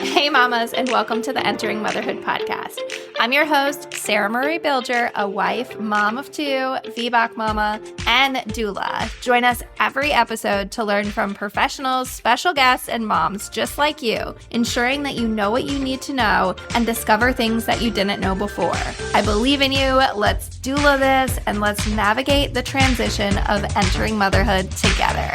Hey mamas, and welcome to the Entering Motherhood Podcast. I'm your host, Sarah Marie Bilger, a wife, mom of two, VBAC mama, and doula. Join us every episode to learn from professionals, special guests, and moms just like you, ensuring that you know what you need to know and discover things that you didn't know before. I believe in you. Let's doula this, and let's navigate the transition of entering motherhood together.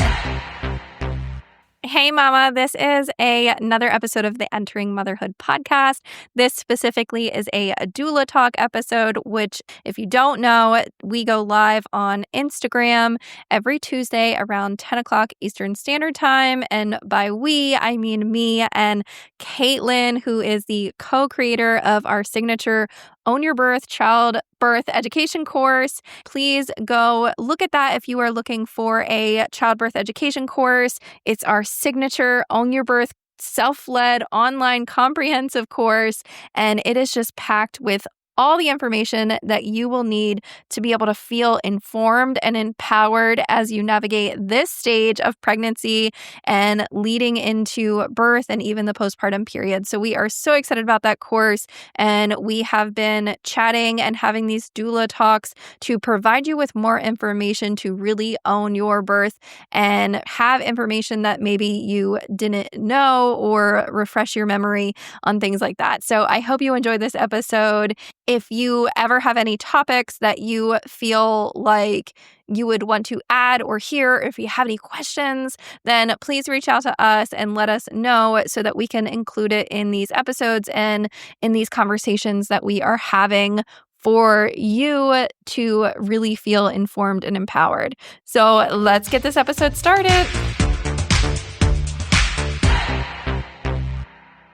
Hey mama, this is another episode of the Entering Motherhood Podcast. This specifically is a Doula Talk episode, which if you don't know, we go live on Instagram every Tuesday around 10 o'clock Eastern Standard Time. And by we, I mean me and Caitlin, who is the co-creator of our signature Own Your Birth childbirth education course. Please go look at that if you are looking for a childbirth education course. It's our signature Own Your Birth self-led online comprehensive course, and it is just packed with all the information that you will need to be able to feel informed and empowered as you navigate this stage of pregnancy and leading into birth and even the postpartum period. So we are so excited about that course, and we have been chatting and having these doula talks to provide you with more information to really own your birth and have information that maybe you didn't know or refresh your memory on things like that. So I hope you enjoyed this episode. If you ever have any topics that you feel like you would want to add or hear, if you have any questions, then please reach out to us and let us know so that we can include it in these episodes and in these conversations that we are having for you to really feel informed and empowered. So let's get this episode started.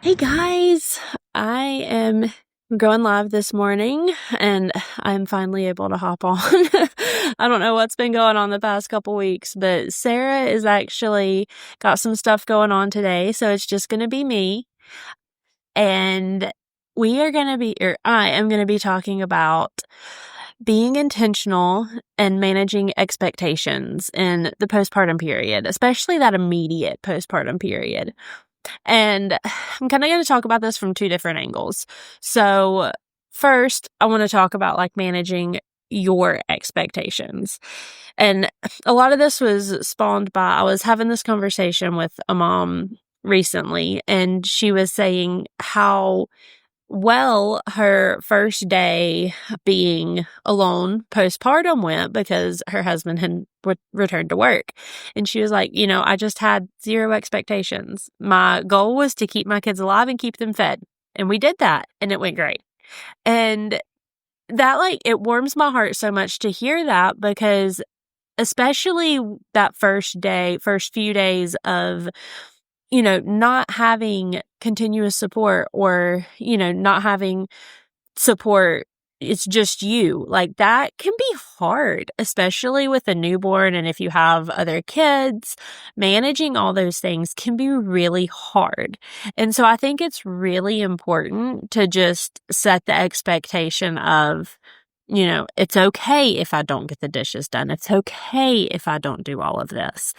Hey guys, I am going live this morning and I'm finally able to hop on. I don't know what's been going on the past couple weeks, but Sarah is actually got some stuff going on today, so it's just going to be me. And I am going to be talking about being intentional and managing expectations in the postpartum period, especially that immediate postpartum period. And I'm kind of going to talk about this from two different angles. So first, I want to talk about managing your expectations. And a lot of this was spawned by, I was having this conversation with a mom recently, and she was saying how well her first day being alone postpartum went because her husband had returned to work. And she was like, I just had zero expectations. My goal was to keep my kids alive and keep them fed. And we did that, and it went great. And that it warms my heart so much to hear that, because especially that first few days of not having continuous support or, not having support, it's just you. That can be hard, especially with a newborn. And if you have other kids, managing all those things can be really hard. And so I think it's really important to just set the expectation of, it's okay if I don't get the dishes done. It's okay if I don't do all of this.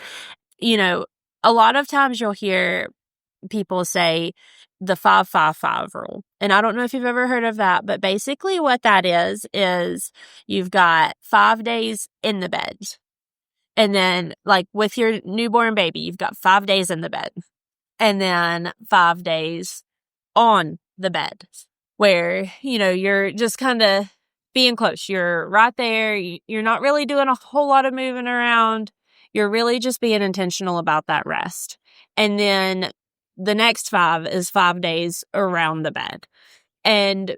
A lot of times you'll hear people say the 5-5-5 rule. And I don't know if you've ever heard of that, but basically what that is you've got 5 days in the bed. And then with your newborn baby, you've got 5 days in the bed. And then 5 days on the bed where, you're just kind of being close. You're right there. You're not really doing a whole lot of moving around. You're really just being intentional about that rest. And then the next 5 is 5 days around the bed. And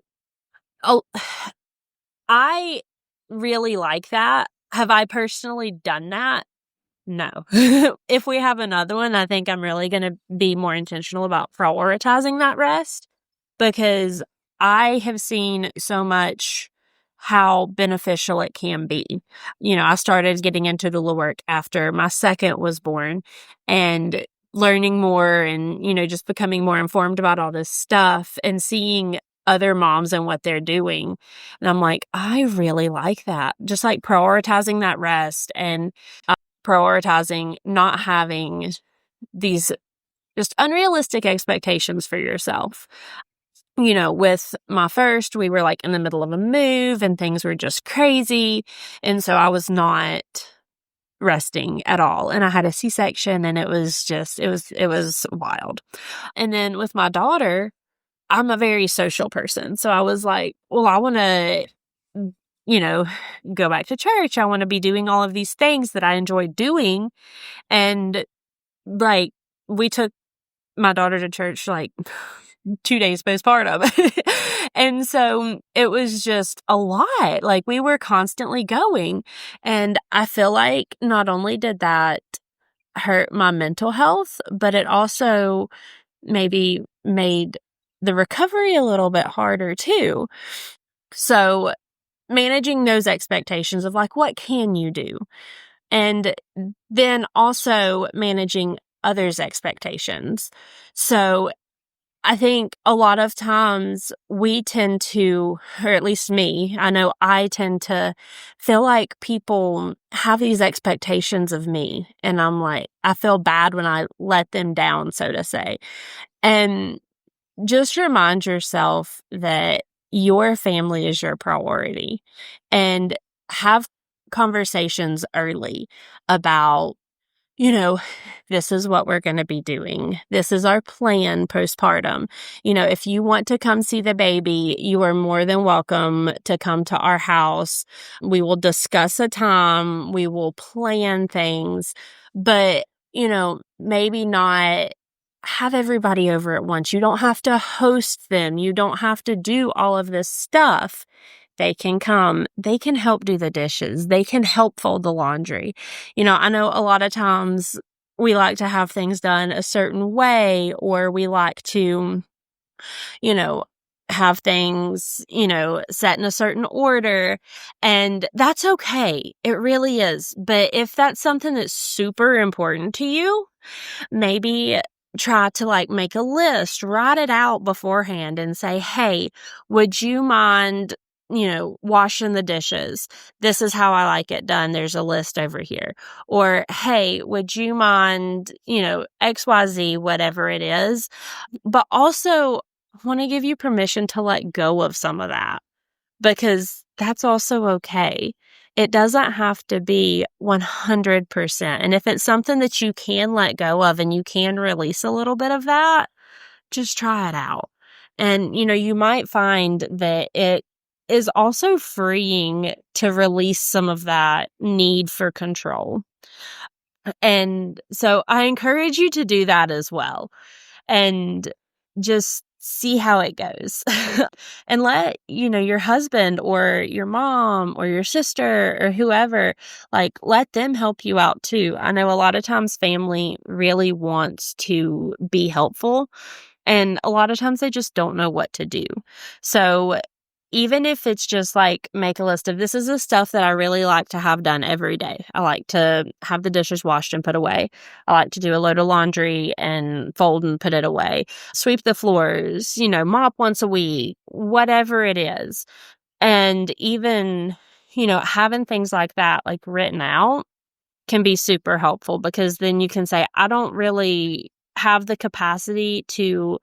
I really like that. Have I personally done that? No. If we have another one, I think I'm really going to be more intentional about prioritizing that rest, because I have seen so much how beneficial it can be. I started getting into doula work after my second was born and learning more and, just becoming more informed about all this stuff and seeing other moms and what they're doing. And I'm like, I really like that. Just prioritizing that rest and prioritizing not having these just unrealistic expectations for yourself. With my first, we were like in the middle of a move and things were just crazy. And so I was not resting at all. And I had a C-section and it was wild. And then with my daughter, I'm a very social person. So I was like, well, I want to, go back to church. I want to be doing all of these things that I enjoy doing. And like, we took my daughter to church like 2 days postpartum. And so it was just a lot. Like, we were constantly going. And I feel like not only did that hurt my mental health, but it also maybe made the recovery a little bit harder too. So managing those expectations of like, what can you do? And then also managing others' expectations. So I think a lot of times we tend to, or at least me, I know I tend to feel like people have these expectations of me. And I'm like, I feel bad when I let them down, so to say. And just remind yourself that your family is your priority, and have conversations early about, this is what we're going to be doing. This is our plan postpartum. If you want to come see the baby, you are more than welcome to come to our house. We will discuss a time. We will plan things, but, maybe not have everybody over at once. You don't have to host them. You don't have to do all of this stuff. They can come. They can help do the dishes. They can help fold the laundry. I know a lot of times we like to have things done a certain way, or we like to, have things, set in a certain order. And that's okay. It really is. But if that's something that's super important to you, maybe try to like make a list, write it out beforehand and say, hey, would you mind, washing the dishes? This is how I like it done. There's a list over here. Or, hey, would you mind, XYZ, whatever it is. But also want to give you permission to let go of some of that, because that's also okay. It doesn't have to be 100%. And if it's something that you can let go of and you can release a little bit of that, just try it out. And, you might find that it is also freeing to release some of that need for control. And so I encourage you to do that as well. And just see how it goes. And let, your husband or your mom or your sister or whoever, like, let them help you out too. I know a lot of times family really wants to be helpful, and a lot of times they just don't know what to do. So even if it's just like, make a list of, this is the stuff that I really like to have done every day. I like to have the dishes washed and put away. I like to do a load of laundry and fold and put it away. Sweep the floors, mop once a week, whatever it is. And even, having things like that, like written out, can be super helpful, because then you can say, I don't really have the capacity to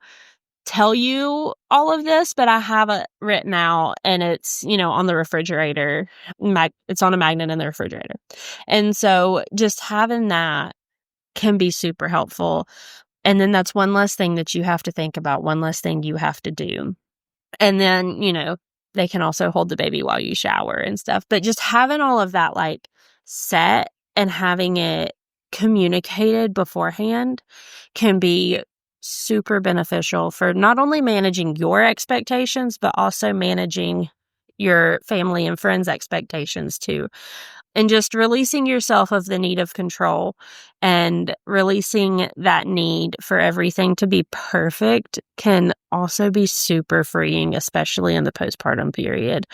tell you all of this, but I have it written out, and it's, on the refrigerator. It's on a magnet in the refrigerator. And so just having that can be super helpful. And then that's one less thing that you have to think about, one less thing you have to do. And then, they can also hold the baby while you shower and stuff. But just having all of that like set and having it communicated beforehand can be super beneficial for not only managing your expectations, but also managing your family and friends' expectations too. And just releasing yourself of the need of control and releasing that need for everything to be perfect can also be super freeing, especially in the postpartum period.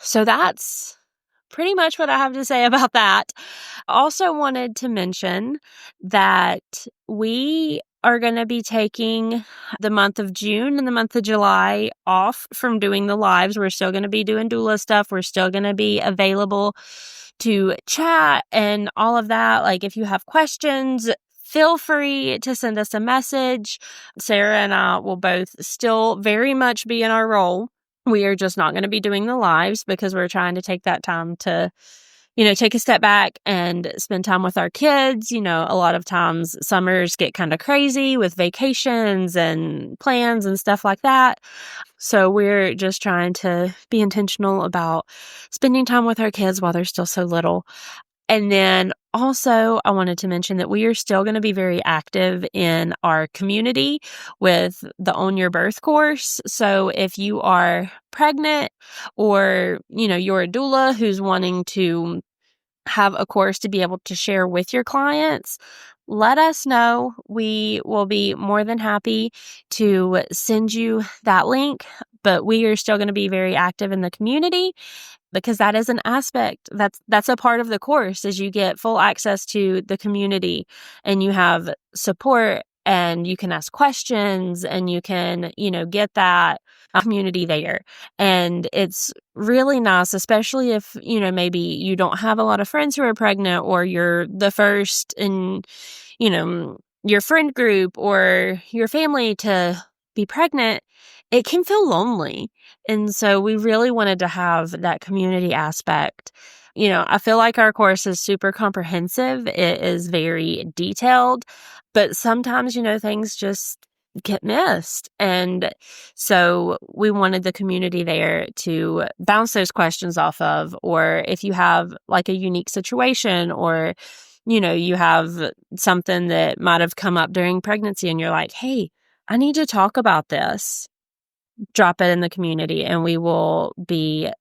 So that's pretty much what I have to say about that. Also wanted to mention that we are going to be taking the month of June and the month of July off from doing the lives. We're still going to be doing doula stuff. We're still going to be available to chat and all of that. Like, if you have questions, feel free to send us a message. Sarah and I will both still very much be in our role. We are just not going to be doing the lives because we're trying to take that time to, take a step back and spend time with our kids. A lot of times summers get kind of crazy with vacations and plans and stuff like that. So we're just trying to be intentional about spending time with our kids while they're still so little. And then also, I wanted to mention that we are still going to be very active in our community with the Own Your Birth course. So if you are pregnant or, you're a doula who's wanting to have a course to be able to share with your clients, let us know. We will be more than happy to send you that link. But we are still going to be very active in the community because that is an aspect. That's a part of the course is you get full access to the community and you have support and you can ask questions and you can, get that community there. And it's really nice, especially if, maybe you don't have a lot of friends who are pregnant or you're the first in, your friend group or your family to be pregnant. It can feel lonely. And so we really wanted to have that community aspect. I feel like our course is super comprehensive. It is very detailed, but sometimes, things just get missed. And so we wanted the community there to bounce those questions off of, or if you have like a unique situation or, you have something that might have come up during pregnancy and you're like, hey, I need to talk about this. Drop it in the community and we will be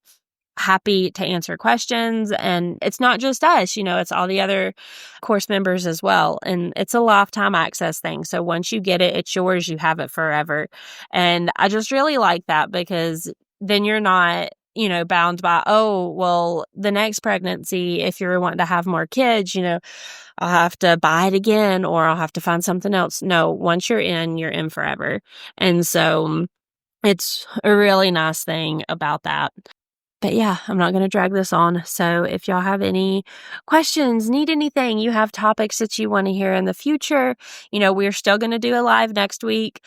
happy to answer questions. And it's not just us, it's all the other course members as well. And it's a lifetime access thing. So once you get it, it's yours. You have it forever. And I just really like that because then you're not, bound by, oh, well, the next pregnancy, if you're wanting to have more kids, I'll have to buy it again or I'll have to find something else. No, once you're in forever. And so it's a really nice thing about that. But yeah, I'm not going to drag this on. So if y'all have any questions, need anything, you have topics that you want to hear in the future, we're still going to do a live next week.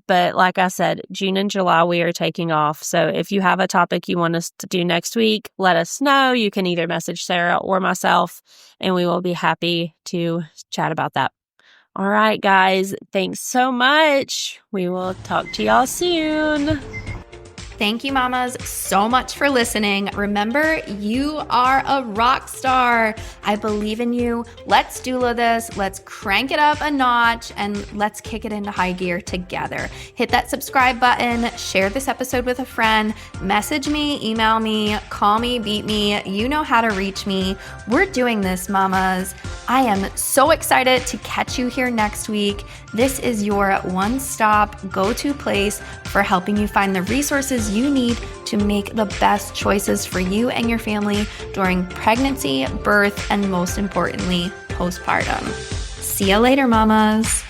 But like I said, June and July, we are taking off. So if you have a topic you want us to do next week, let us know. You can either message Sarah or myself, and we will be happy to chat about that. All right, guys, thanks so much. We will talk to y'all soon. Thank you, mamas, so much for listening. Remember, you are a rock star. I believe in you. Let's doula this. Let's crank it up a notch and let's kick it into high gear together. Hit that subscribe button, share this episode with a friend, message me, email me, call me, beat me. You know how to reach me. We're doing this, mamas. I am so excited to catch you here next week. This is your one-stop go-to place for helping you find the resources you need to make the best choices for you and your family during pregnancy, birth, and most importantly, postpartum. See you later, mamas.